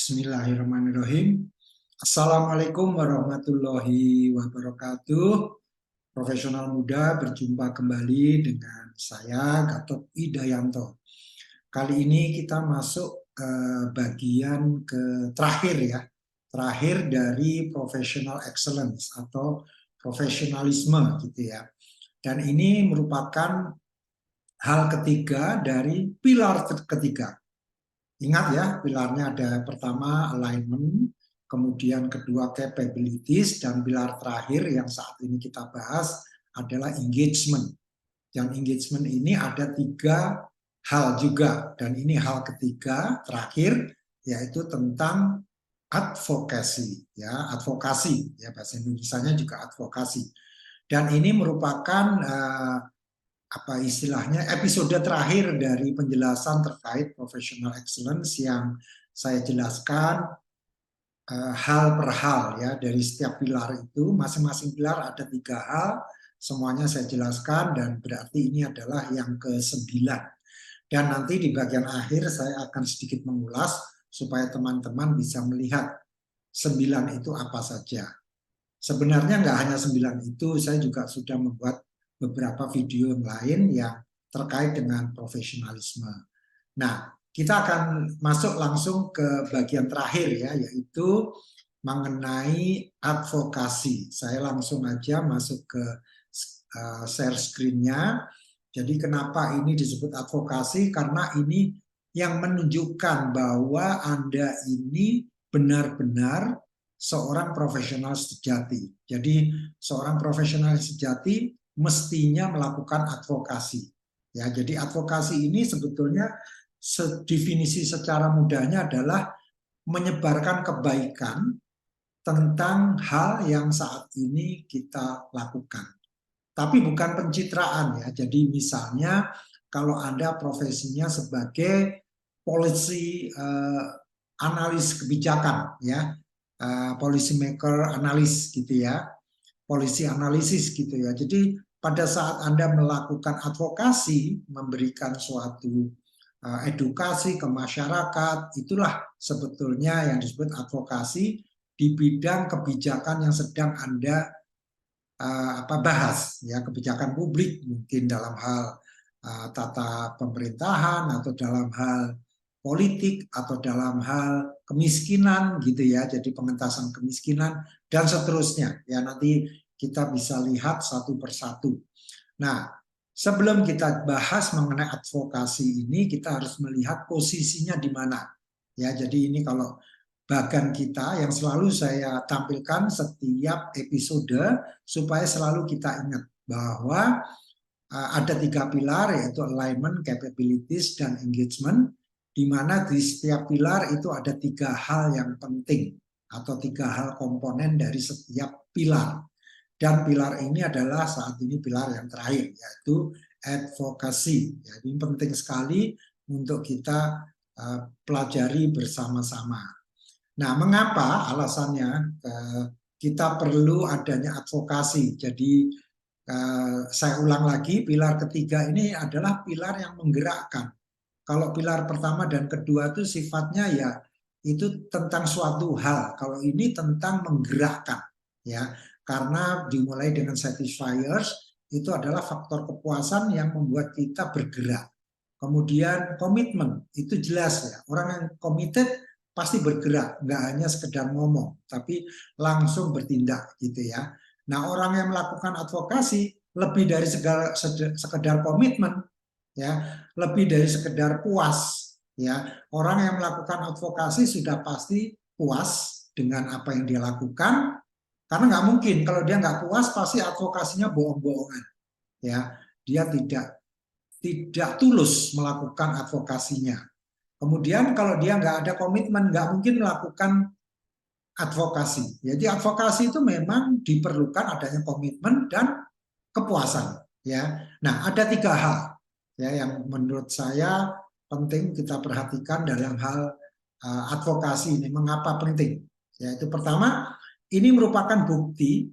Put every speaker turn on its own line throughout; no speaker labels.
Bismillahirrahmanirrahim. Assalamualaikum warahmatullahi wabarakatuh. Profesional muda berjumpa kembali dengan saya, Gatot Widayanto. Kali ini kita masuk bagian terakhir ya. Terakhir dari professional excellence atau profesionalisme gitu ya. Dan ini merupakan hal ketiga dari pilar ketiga. Ingat ya, pilarnya ada pertama alignment, kemudian kedua capabilities, dan pilar terakhir yang saat ini kita bahas adalah engagement. Yang engagement ini ada tiga hal juga, dan ini hal ketiga terakhir yaitu tentang advokasi, ya advokasi, ya bahasa Indonesianya juga advokasi. Dan ini merupakan apa istilahnya episode terakhir dari penjelasan terkait professional excellence yang saya jelaskan hal per hal ya dari setiap pilar itu. Masing-masing pilar ada tiga hal, semuanya saya jelaskan dan berarti ini adalah yang ke-9. Dan nanti di bagian akhir saya akan sedikit mengulas supaya teman-teman bisa melihat 9 itu apa saja. Sebenarnya nggak hanya 9 itu, saya juga sudah membuat beberapa video yang lain yang terkait dengan profesionalisme. Nah, kita akan masuk langsung ke bagian terakhir ya, yaitu mengenai advokasi. Saya langsung aja masuk ke share screen-nya. Jadi kenapa ini disebut advokasi? Karena ini yang menunjukkan bahwa Anda ini benar-benar seorang profesional sejati. Jadi seorang profesional sejati mestinya melakukan advokasi. Ya, jadi advokasi ini sebetulnya definisi secara mudahnya adalah menyebarkan kebaikan tentang hal yang saat ini kita lakukan. Tapi bukan pencitraan ya. Jadi misalnya kalau Anda profesinya sebagai policy analis kebijakan ya, policy maker analis gitu ya, policy analisis gitu ya. Jadi pada saat Anda melakukan advokasi, memberikan suatu edukasi ke masyarakat, itulah sebetulnya yang disebut advokasi di bidang kebijakan yang sedang Anda bahas, ya kebijakan publik mungkin dalam hal tata pemerintahan atau dalam hal politik atau dalam hal kemiskinan gitu ya, jadi pengentasan kemiskinan dan seterusnya ya, nanti kita bisa lihat satu persatu. Nah, sebelum kita bahas mengenai advokasi ini, kita harus melihat posisinya di mana. Ya, jadi ini kalau bagan kita yang selalu saya tampilkan setiap episode supaya selalu kita ingat bahwa ada 3 pilar yaitu alignment, capabilities, dan engagement, di mana di setiap pilar itu ada 3 hal yang penting atau 3 hal komponen dari setiap pilar. Dan pilar ini adalah saat ini pilar yang terakhir, yaitu advokasi. Jadi penting sekali untuk kita pelajari bersama-sama. Nah, mengapa alasannya kita perlu adanya advokasi? Jadi saya ulang lagi, pilar ketiga ini adalah pilar yang menggerakkan. Kalau pilar pertama dan kedua itu sifatnya ya itu tentang suatu hal. Kalau ini tentang menggerakkan, ya. Karena dimulai dengan satisfiers, itu adalah faktor kepuasan yang membuat kita bergerak. Kemudian komitmen, itu jelas ya. Orang yang committed pasti bergerak, nggak hanya sekedar ngomong, tapi langsung bertindak gitu ya. Nah, orang yang melakukan advokasi lebih dari sekedar komitmen, ya, lebih dari sekedar puas, ya. Orang yang melakukan advokasi sudah pasti puas dengan apa yang dia lakukan. Karena nggak mungkin kalau dia nggak puas pasti advokasinya bohong-bohongan, ya dia tidak tulus melakukan advokasinya. Kemudian kalau dia nggak ada komitmen nggak mungkin melakukan advokasi. Jadi advokasi itu memang diperlukan adanya komitmen dan kepuasan, ya. Nah ada 3 hal ya yang menurut saya penting kita perhatikan dalam hal advokasi ini. Mengapa penting? Yaitu pertama, ini merupakan bukti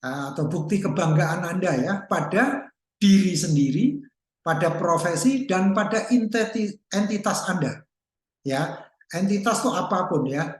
atau bukti kebanggaan Anda ya pada diri sendiri, pada profesi dan pada entitas Anda. Ya, entitas itu apapun ya,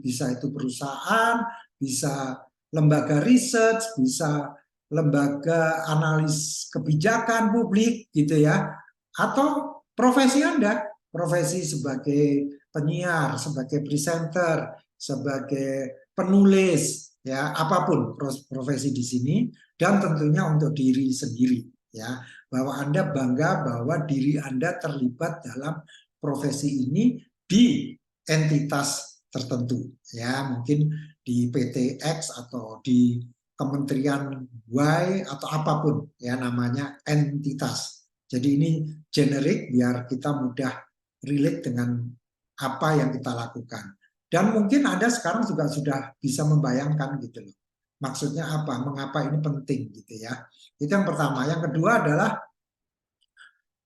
bisa itu perusahaan, bisa lembaga riset, bisa lembaga analis kebijakan publik gitu ya, atau profesi Anda, profesi sebagai penyiar, sebagai presenter, sebagai penulis, ya apapun profesi di sini, dan tentunya untuk diri sendiri, ya bahwa Anda bangga bahwa diri Anda terlibat dalam profesi ini di entitas tertentu, ya mungkin di PT X atau di Kementerian Y atau apapun ya namanya entitas. Jadi ini generik biar kita mudah relate dengan apa yang kita lakukan. Dan mungkin Anda sekarang juga sudah bisa membayangkan gitu loh. Maksudnya apa? Mengapa ini penting gitu ya. Itu yang pertama. Yang kedua adalah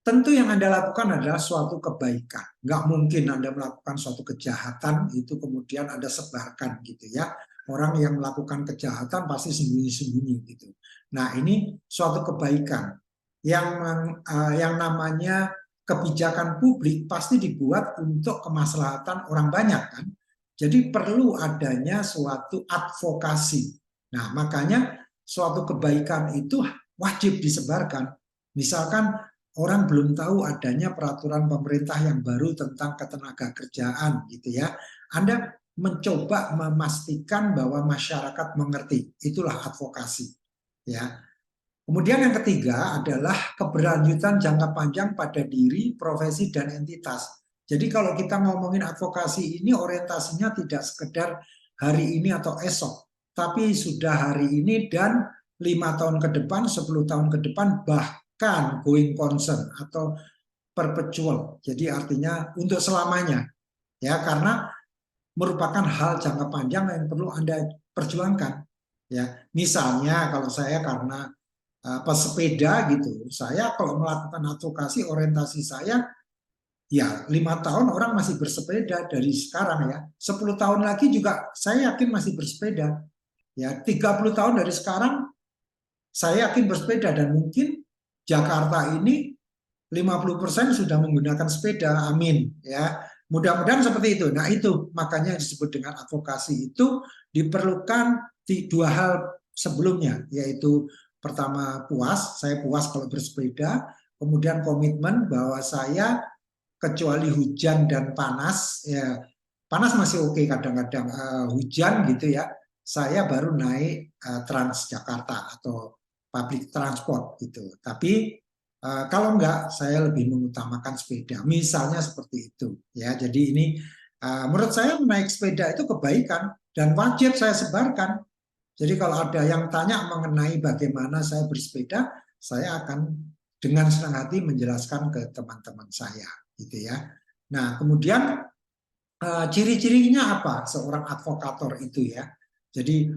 tentu yang Anda lakukan adalah suatu kebaikan. Nggak mungkin Anda melakukan suatu kejahatan, itu kemudian Anda sebarkan gitu ya. Orang yang melakukan kejahatan pasti sembunyi-sembunyi gitu. Nah ini suatu kebaikan. Yang namanya kebijakan publik pasti dibuat untuk kemaslahatan orang banyak kan. Jadi perlu adanya suatu advokasi. Nah makanya suatu kebaikan itu wajib disebarkan. Misalkan orang belum tahu adanya peraturan pemerintah yang baru tentang ketenaga kerjaan gitu ya. Anda mencoba memastikan bahwa masyarakat mengerti. Itulah advokasi. Ya. Kemudian yang ketiga adalah keberlanjutan jangka panjang pada diri, profesi, dan entitas. Jadi kalau kita ngomongin advokasi ini orientasinya tidak sekedar hari ini atau esok, tapi sudah hari ini dan 5 tahun ke depan, 10 tahun ke depan, bahkan going concern atau perpetual. Jadi artinya untuk selamanya, ya karena merupakan hal jangka panjang yang perlu Anda perjuangkan. Ya, misalnya kalau saya karena pesepeda gitu, saya kalau melakukan advokasi orientasi saya ya 5 tahun orang masih bersepeda dari sekarang ya, 10 tahun lagi juga saya yakin masih bersepeda, ya 30 tahun dari sekarang saya yakin bersepeda dan mungkin Jakarta ini 50% sudah menggunakan sepeda, amin ya. Mudah-mudahan seperti itu. Nah itu makanya disebut dengan advokasi itu diperlukan dua hal sebelumnya, yaitu pertama puas, saya puas kalau bersepeda, kemudian komitmen bahwa saya kecuali hujan dan panas, ya panas masih oke kadang-kadang hujan gitu ya, saya baru naik Transjakarta atau public transport gitu. Tapi kalau enggak, saya lebih mengutamakan sepeda. Misalnya seperti itu. Ya, jadi ini menurut saya naik sepeda itu kebaikan dan wajib saya sebarkan. Jadi kalau ada yang tanya mengenai bagaimana saya bersepeda, saya akan dengan senang hati menjelaskan ke teman-teman saya, gitu ya. Nah, kemudian ciri-cirinya apa seorang advokator itu ya? Jadi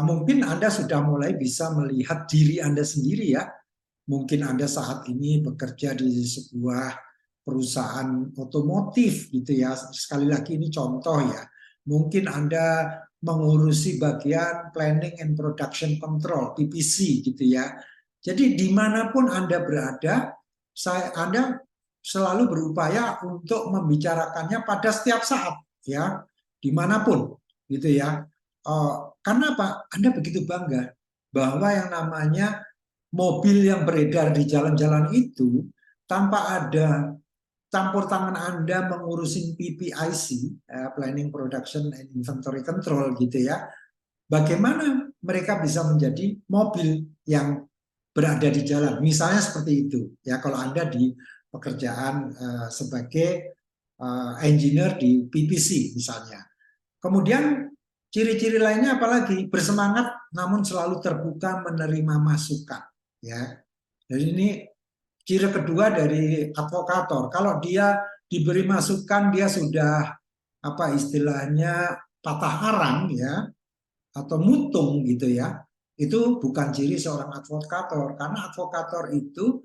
mungkin Anda sudah mulai bisa melihat diri Anda sendiri ya. Mungkin Anda saat ini bekerja di sebuah perusahaan otomotif gitu ya. Sekali lagi ini contoh ya. Mungkin Anda mengurusi bagian planning and production control gitu ya. Jadi dimanapun Anda berada, Anda selalu berupaya untuk membicarakannya pada setiap saat ya, dimanapun gitu ya. Karena apa? Anda begitu bangga bahwa yang namanya mobil yang beredar di jalan-jalan itu tanpa ada campur tangan Anda mengurusin PPIC, Planning Production and Inventory Control gitu ya, bagaimana mereka bisa menjadi mobil yang berada di jalan. Misalnya seperti itu ya kalau Anda di pekerjaan sebagai engineer di PPC misalnya. Kemudian ciri-ciri lainnya apalagi bersemangat namun selalu terbuka menerima masukan ya. Jadi ini ciri kedua dari advokator. Kalau dia diberi masukan dia sudah apa istilahnya patah arang ya atau mutung gitu ya. Itu bukan ciri seorang advokator karena advokator itu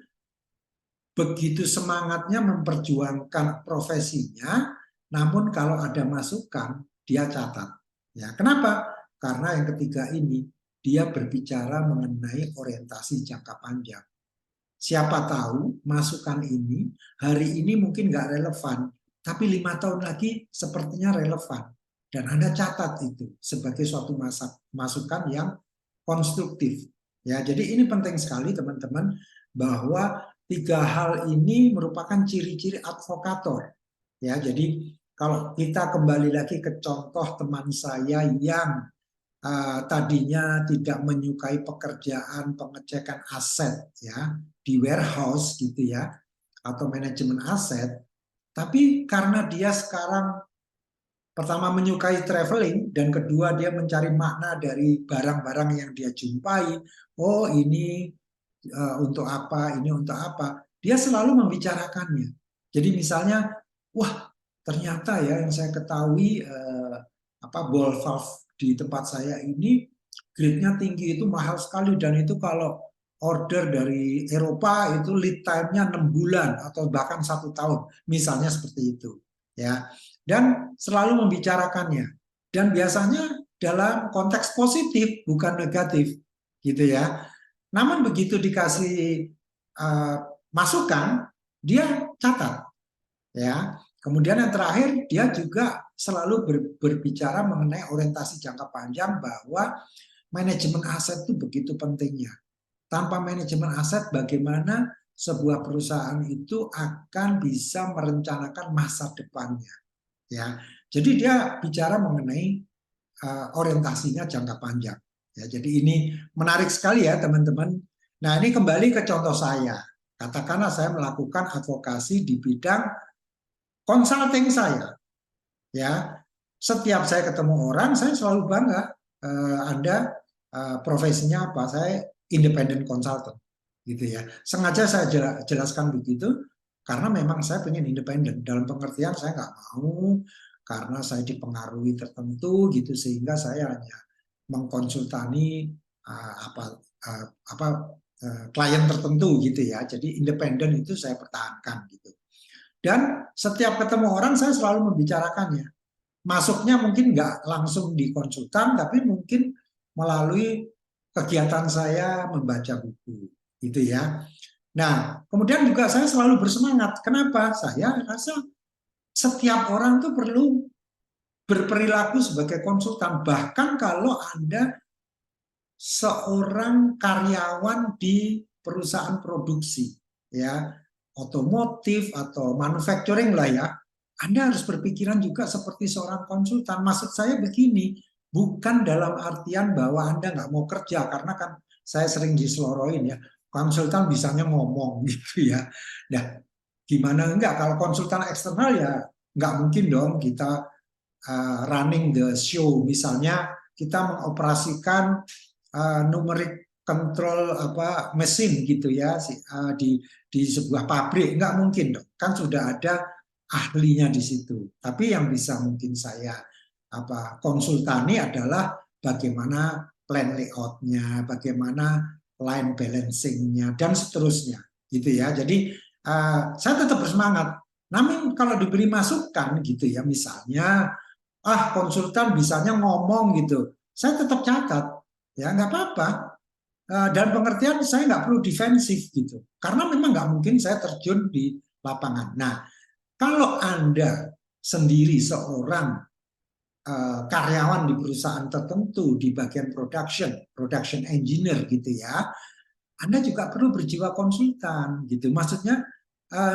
begitu semangatnya memperjuangkan profesinya, namun kalau ada masukan dia catat. Ya, kenapa? Karena yang ketiga ini dia berbicara mengenai orientasi jangka panjang. Siapa tahu masukan ini hari ini mungkin nggak relevan, tapi 5 tahun lagi sepertinya relevan. Dan Anda catat itu sebagai suatu masukan yang konstruktif. Ya, jadi ini penting sekali teman-teman, bahwa 3 hal ini merupakan ciri-ciri advokator. Ya, jadi kalau kita kembali lagi ke contoh teman saya yang tadinya tidak menyukai pekerjaan pengecekan aset ya di warehouse gitu ya, atau manajemen aset, tapi karena dia sekarang pertama menyukai traveling dan kedua dia mencari makna dari barang-barang yang dia jumpai. Oh, ini untuk apa, ini untuk apa. Dia selalu membicarakannya. Jadi misalnya, wah ternyata ya yang saya ketahui ball valve di tempat saya ini grade-nya tinggi, itu mahal sekali, dan itu kalau order dari Eropa itu lead time-nya 6 bulan atau bahkan 1 tahun, misalnya seperti itu ya. Dan selalu membicarakannya, dan biasanya dalam konteks positif bukan negatif gitu ya. Namun begitu dikasih uh, masukan, dia catat ya. Kemudian yang terakhir, dia juga selalu berbicara mengenai orientasi jangka panjang, bahwa manajemen aset itu begitu pentingnya. Tanpa manajemen aset, bagaimana sebuah perusahaan itu akan bisa merencanakan masa depannya ya. Jadi dia bicara mengenai orientasinya jangka panjang ya. Jadi ini menarik sekali ya teman-teman. Nah, ini kembali ke contoh saya. Katakanlah saya melakukan advokasi di bidang consulting saya ya. Setiap saya ketemu orang, saya selalu bangga, Anda profesinya apa? Saya independent consultant gitu ya. Sengaja saya jelaskan begitu karena memang saya pengen independen, dalam pengertian saya nggak mau karena saya dipengaruhi tertentu gitu, sehingga saya hanya mengkonsultani klien tertentu gitu ya. Jadi independen itu saya pertahankan gitu. Dan setiap ketemu orang saya selalu membicarakannya. Masuknya mungkin nggak langsung di konsultan, tapi mungkin melalui kegiatan saya membaca buku, gitu ya. Nah, kemudian juga saya selalu bersemangat. Kenapa? Saya rasa setiap orang tuh perlu berperilaku sebagai konsultan. Bahkan kalau Anda seorang karyawan di perusahaan produksi, ya, otomotif atau manufacturing lah ya, Anda harus berpikiran juga seperti seorang konsultan. Maksud saya begini, bukan dalam artian bahwa Anda nggak mau kerja, karena kan saya sering diseloroin ya, konsultan bisanya ngomong gitu ya. Nah, gimana enggak, kalau konsultan eksternal ya nggak mungkin dong kita running the show. Misalnya kita mengoperasikan numeric control mesin gitu ya di sebuah pabrik, nggak mungkin dong, kan sudah ada ahlinya di situ. Tapi yang bisa mungkin saya konsultani adalah bagaimana plan layoutnya, bagaimana line balancingnya, dan seterusnya gitu ya. Jadi saya tetap bersemangat. Namun kalau diberi masukan gitu ya, misalnya konsultan bisanya ngomong gitu, saya tetap catat ya, nggak apa-apa. Dan pengertian saya nggak perlu defensif gitu, karena memang nggak mungkin saya terjun di lapangan. Nah, kalau Anda sendiri seorang karyawan di perusahaan tertentu di bagian production engineer gitu ya, Anda juga perlu berjiwa konsultan gitu. Maksudnya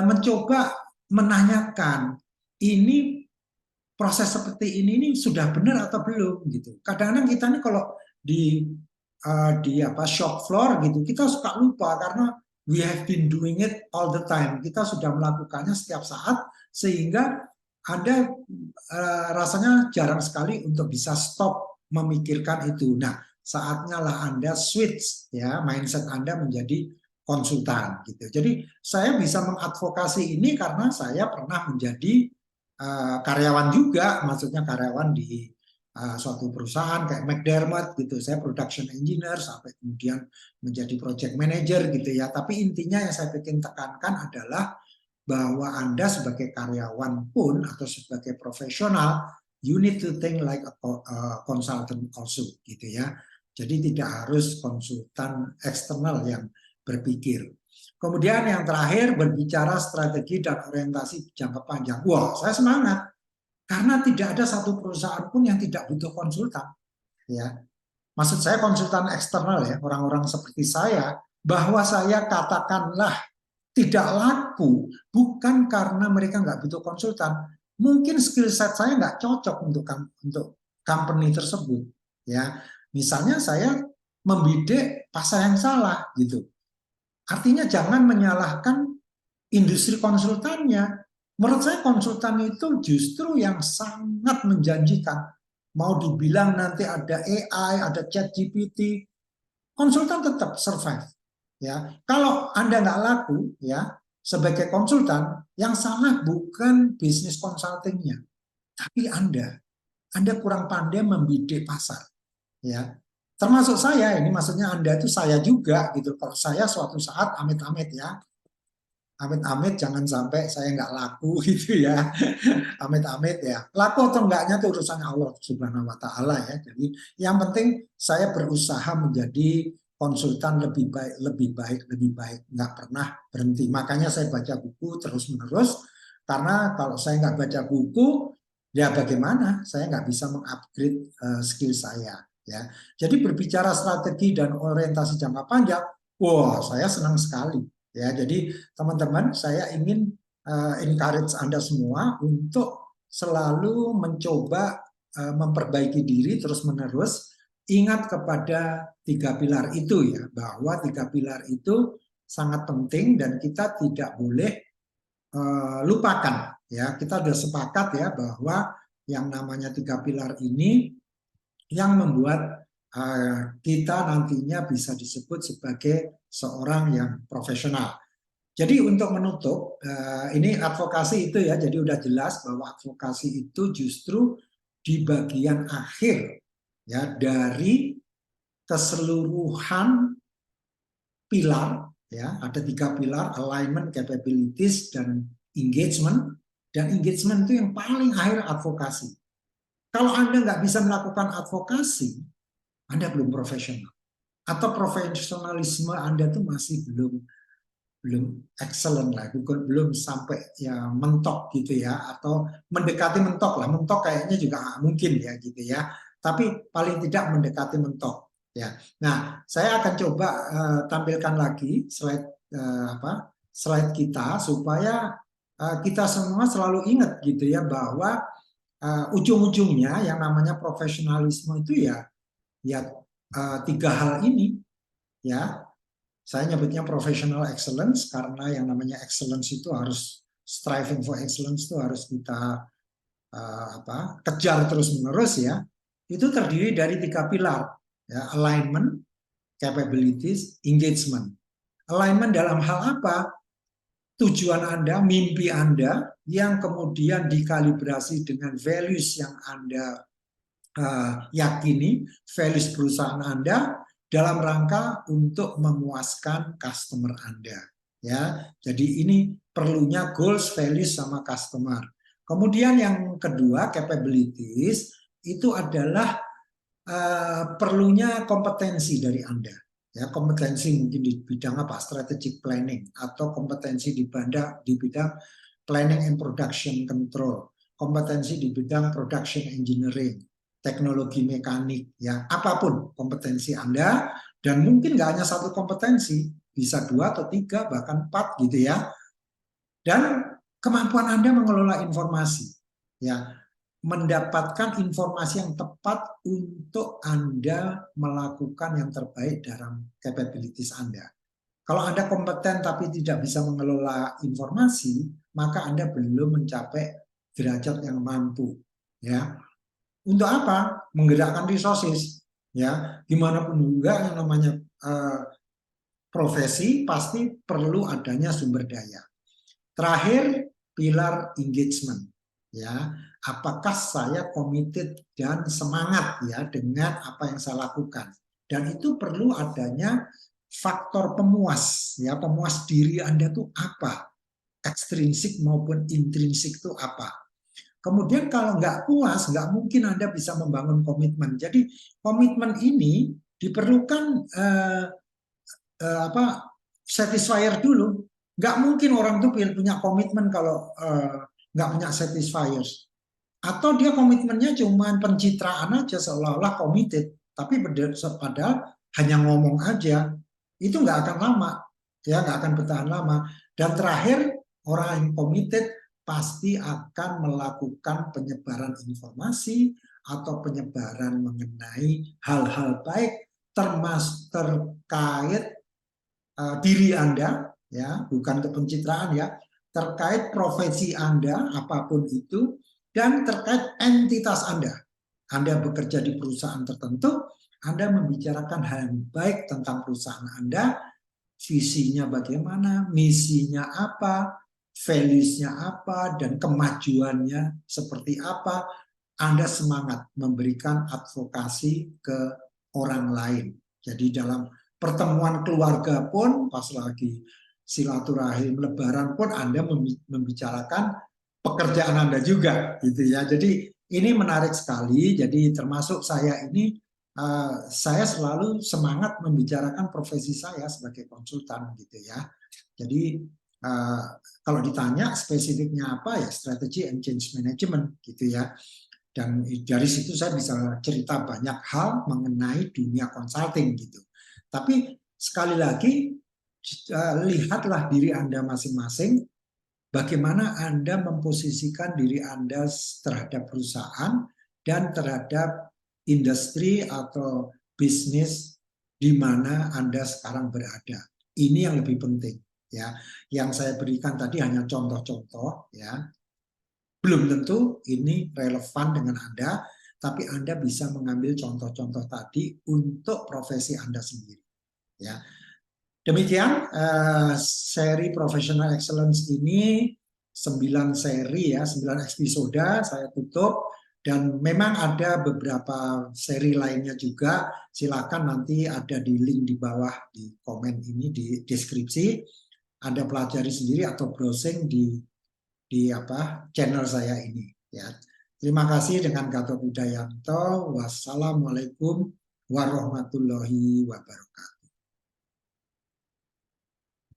mencoba menanyakan, ini proses seperti ini sudah benar atau belum gitu. Kadang-kadang kita nih kalau di shop floor gitu, kita suka lupa karena we have been doing it all the time. Kita sudah melakukannya setiap saat, sehingga Anda rasanya jarang sekali untuk bisa stop memikirkan itu. Nah, saatnya lah Anda switch ya mindset Anda menjadi konsultan gitu. Jadi saya bisa mengadvokasi ini karena saya pernah menjadi karyawan juga, maksudnya karyawan di suatu perusahaan kayak McDermott gitu. Saya production engineer sampai kemudian menjadi project manager gitu ya. Tapi intinya yang saya ingin tekankan adalah bahwa Anda sebagai karyawan pun atau sebagai profesional, you need to think like a consultant also gitu ya. Jadi tidak harus konsultan eksternal yang berpikir. Kemudian yang terakhir berbicara strategi dan orientasi jangka panjang. Wah, saya semangat karena tidak ada satu perusahaan pun yang tidak butuh konsultan. Ya, maksud saya konsultan eksternal ya, orang-orang seperti saya, bahwa saya katakanlah tidak laku bukan karena mereka nggak butuh konsultan. Mungkin skill set saya nggak cocok untuk company tersebut. Ya, misalnya saya membidik pasar yang salah gitu. Artinya jangan menyalahkan industri konsultannya. Menurut saya konsultan itu justru yang sangat menjanjikan. Mau dibilang nanti ada AI, ada ChatGPT, konsultan tetap survive. Ya, kalau Anda nggak laku, ya sebagai konsultan, yang salah bukan bisnis consultingnya, tapi Anda. Anda kurang pandai membidik pasar. Ya, termasuk saya ini, maksudnya Anda itu saya juga gitu. Kalau saya suatu saat amit-amit ya, amit-amit jangan sampai saya nggak laku gitu ya, amit-amit ya, laku atau enggaknya itu urusan Allah Subhanahu Wa Taala ya. Jadi yang penting saya berusaha menjadi konsultan lebih baik, lebih baik, lebih baik, nggak pernah berhenti. Makanya saya baca buku terus menerus, karena kalau saya nggak baca buku, ya bagaimana saya nggak bisa mengupgrade skill saya ya. Jadi berbicara strategi dan orientasi jangka panjang, wah saya senang sekali. Ya, jadi teman-teman, saya ingin encourage Anda semua untuk selalu mencoba memperbaiki diri terus-menerus. Ingat kepada 3 pilar itu ya, bahwa 3 pilar itu sangat penting dan kita tidak boleh lupakan. Ya, kita sudah sepakat ya bahwa yang namanya 3 pilar ini yang membuat kita nantinya bisa disebut sebagai seorang yang profesional. Jadi untuk menutup, ini advokasi itu ya, jadi udah jelas bahwa advokasi itu justru di bagian akhir ya dari keseluruhan pilar ya, ada 3 pilar: alignment, capabilities, dan engagement. Dan engagement itu yang paling akhir advokasi. Kalau Anda nggak bisa melakukan advokasi, Anda belum profesional. Atau profesionalisme Anda itu masih belum excellent lah, belum sampai ya mentok gitu ya, atau mendekati mentok lah. Mentok kayaknya juga mungkin ya gitu ya, tapi paling tidak mendekati mentok ya. Nah, saya akan coba tampilkan lagi slide kita supaya kita semua selalu ingat gitu ya, bahwa ujung-ujungnya yang namanya profesionalisme itu ya 3 hal ini ya. Saya nyebutnya professional excellence karena yang namanya excellence itu harus, striving for excellence itu harus kita kejar terus-menerus ya. Itu terdiri dari 3 pilar ya: alignment, capabilities, engagement. Alignment dalam hal apa? Tujuan Anda, mimpi Anda yang kemudian dikalibrasi dengan values yang Anda yakini, values perusahaan Anda dalam rangka untuk memuaskan customer Anda. Ya, jadi ini perlunya goals, values, sama customer. Kemudian yang kedua, capabilities, itu adalah perlunya kompetensi dari Anda. Ya, kompetensi mungkin di bidang apa? Strategic planning, atau kompetensi di bidang planning and production control, kompetensi di bidang production engineering, teknologi mekanik, ya apapun kompetensi Anda. Dan mungkin nggak hanya satu kompetensi, bisa 2 atau 3 bahkan 4 gitu ya. Dan kemampuan Anda mengelola informasi, ya, mendapatkan informasi yang tepat untuk Anda melakukan yang terbaik dalam capabilities Anda. Kalau Anda kompeten tapi tidak bisa mengelola informasi, maka Anda belum mencapai derajat yang mampu. Ya, untuk apa? Menggerakkan resources. Ya, gimana pun juga yang namanya profesi pasti perlu adanya sumber daya. Terakhir, pilar engagement. Ya, apakah saya committed dan semangat ya dengan apa yang saya lakukan? Dan itu perlu adanya faktor pemuas. Ya, pemuas diri Anda tuh apa? Ekstrinsik maupun intrinsik itu apa? Kemudian kalau nggak puas, nggak mungkin Anda bisa membangun komitmen. Jadi komitmen ini diperlukan satisfier dulu. Nggak mungkin orang tuh punya komitmen kalau nggak punya satisfiers. Atau dia komitmennya cuma pencitraan aja seolah-olah committed, tapi padahal hanya ngomong aja, itu nggak akan lama, ya nggak akan bertahan lama. Dan terakhir, orang yang committed pasti akan melakukan penyebaran informasi atau penyebaran mengenai hal-hal baik termasuk terkait diri Anda, ya, bukan kepencitraan ya, terkait profesi Anda, apapun itu, dan terkait entitas Anda. Anda bekerja di perusahaan tertentu, Anda membicarakan hal yang baik tentang perusahaan Anda, visinya bagaimana, misinya apa, values-nya apa, dan kemajuannya seperti apa. Anda semangat memberikan advokasi ke orang lain. Jadi dalam pertemuan keluarga pun, pas lagi silaturahim lebaran pun Anda membicarakan pekerjaan Anda juga, gitu ya. Jadi ini menarik sekali. Jadi termasuk saya ini, saya selalu semangat membicarakan profesi saya sebagai konsultan, gitu ya. Jadi kalau ditanya spesifiknya apa ya, strategi and change management, gitu ya. Dan dari situ saya bisa cerita banyak hal mengenai dunia consulting gitu. Tapi sekali lagi, lihatlah diri Anda masing-masing, bagaimana Anda memposisikan diri Anda terhadap perusahaan dan terhadap industri atau bisnis di mana Anda sekarang berada. Ini yang lebih penting, ya. Yang saya berikan tadi hanya contoh-contoh, ya. Belum tentu ini relevan dengan Anda, tapi Anda bisa mengambil contoh-contoh tadi untuk profesi Anda sendiri. Ya. Demikian seri Professional Excellence ini 9 seri ya, 9 episode saya tutup, dan memang ada beberapa seri lainnya juga. Silakan nanti ada di link di bawah di komen ini di deskripsi. Anda pelajari sendiri atau browsing di channel saya ini ya. Terima kasih, dengan Gatot Wijayanto. Wassalamualaikum warahmatullahi wabarakatuh.